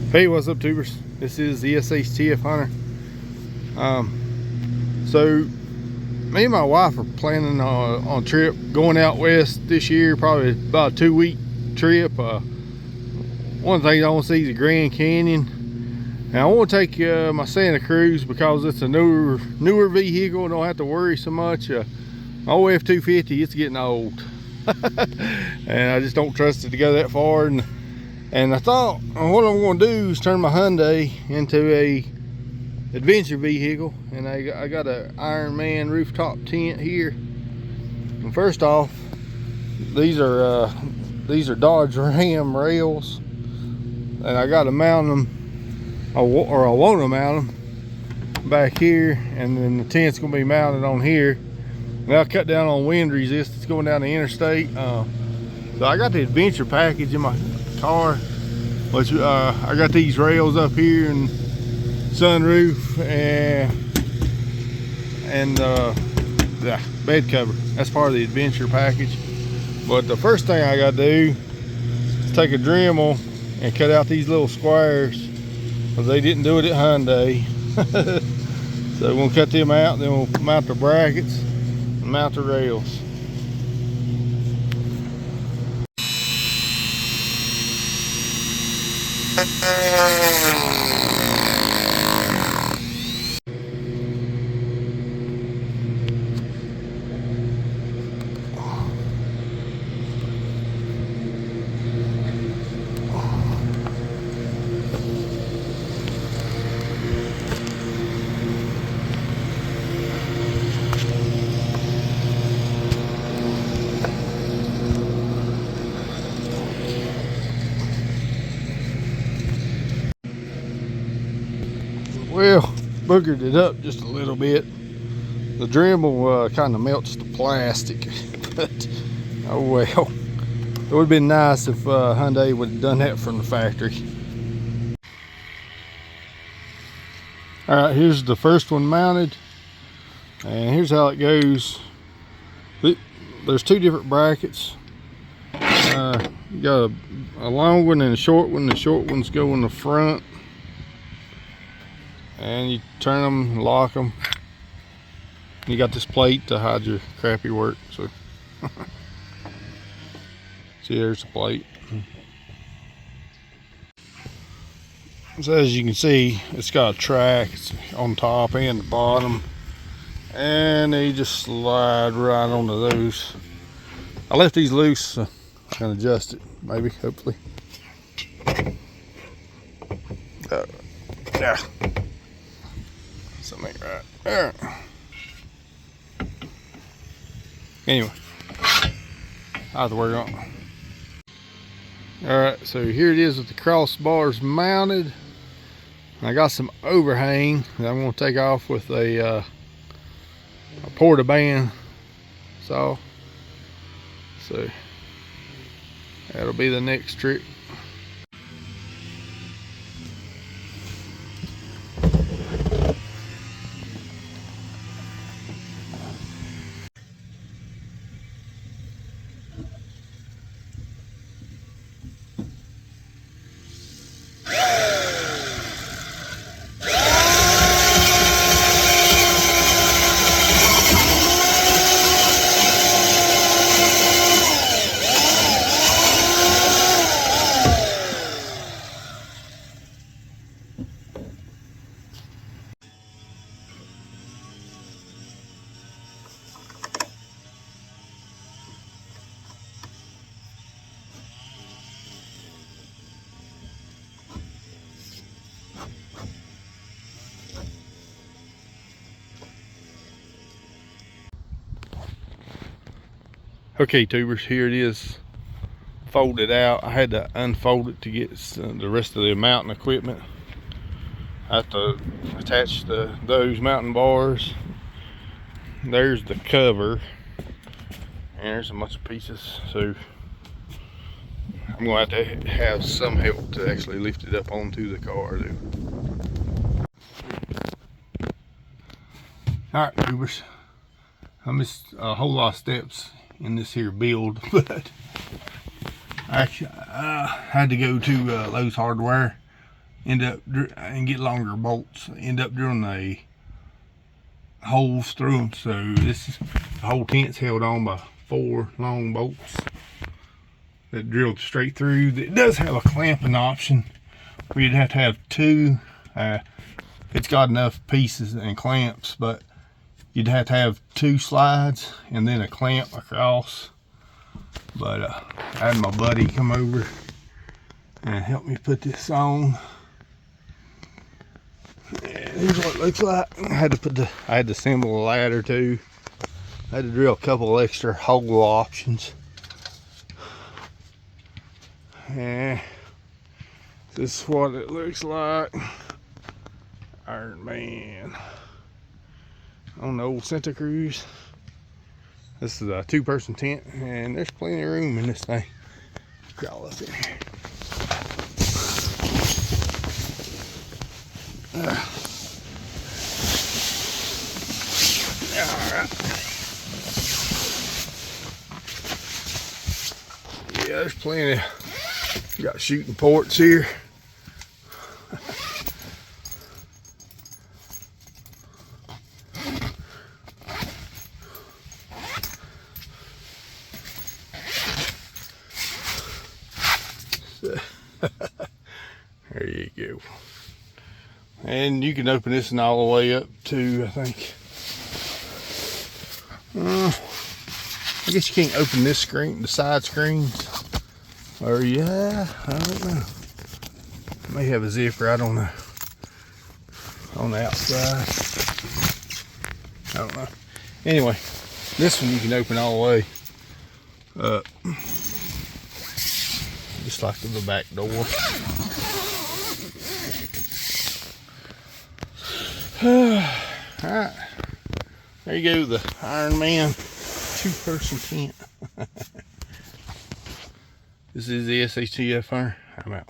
Hey, what's up, tubers? This is the SHTF Hunter. So me and my wife are planning on a trip going out west this year, probably about a 2-week trip. One thing I want to see is the Grand Canyon, and I want to take my Santa Cruz because it's a newer vehicle and don't have to worry so much. My old F-250, it's getting old and I just don't trust it to go that far. And I thought what I'm going to do is turn my Hyundai into a adventure vehicle, and I got an Iron Man rooftop tent here. And first off, these are Dodge Ram rails, and I got to mount them, or I want to mount them back here, and then the tent's going to be mounted on here. And I'll cut down on wind resistance going down the interstate. So I got the adventure package in my car, which I got these rails up here and sunroof and the bed cover. That's part of the adventure package. But the first thing I got to do is take a Dremel and cut out these little squares, because they didn't do it at Hyundai. So we'll cut them out, then we'll mount the brackets and mount the rails. Well, boogered it up just a little bit. The Dremel kind of melts the plastic, but oh well. It would have been nice if Hyundai would have done that from the factory. All right, here's the first one mounted, and here's how it goes. There's two different brackets. You got a long one and a short one. The short ones go in the front, and you turn them, lock them. You got this plate to hide your crappy work. So see, there's the plate. So as you can see, it's got a track. It's on top and the bottom, and they just slide right onto those. I left these loose, so I can adjust it, maybe, hopefully. Yeah. Something right there. Anyway, I have to work on it. Alright, so here it is with the crossbars mounted. I got some overhang that I'm going to take off with a porta-band saw. So that'll be the next trick. Okay, tubers, here it is folded out. I had to unfold it to get the rest of the mounting equipment. I have to attach those mounting bars. There's the cover, and there's a bunch of pieces. So I'm going to have some help to actually lift it up onto the car. All right, tubers, I missed a whole lot of steps in this here build, but actually I had to go to Lowe's Hardware end up and get longer bolts. End up drilling the holes through them. So this is, the whole tent's held on by 4 long bolts that drilled straight through. It does have a clamping option where you'd have to have 2. It's got enough pieces and clamps, but you'd have to have 2 slides and then a clamp across. But I had my buddy come over and help me put this on. And here's what it looks like. I had to assemble a ladder too. I had to drill a couple extra hole options. And this is what it looks like. Iron Man on the old Santa Cruz. This is a 2-person tent, and there's plenty of room in this thing. Crawl up in here. Alright. Yeah, there's plenty. We got shooting ports here. There you go. And you can open this one all the way up to, I think, I guess you can't open this screen, the side screens. Or yeah, I don't know. It may have a zipper, I don't know. On the outside. I don't know. Anyway, this one you can open all the way up. Just like the back door. Alright. There you go, the Iron Man 2-person tent. This is the SHTF fire. I'm out.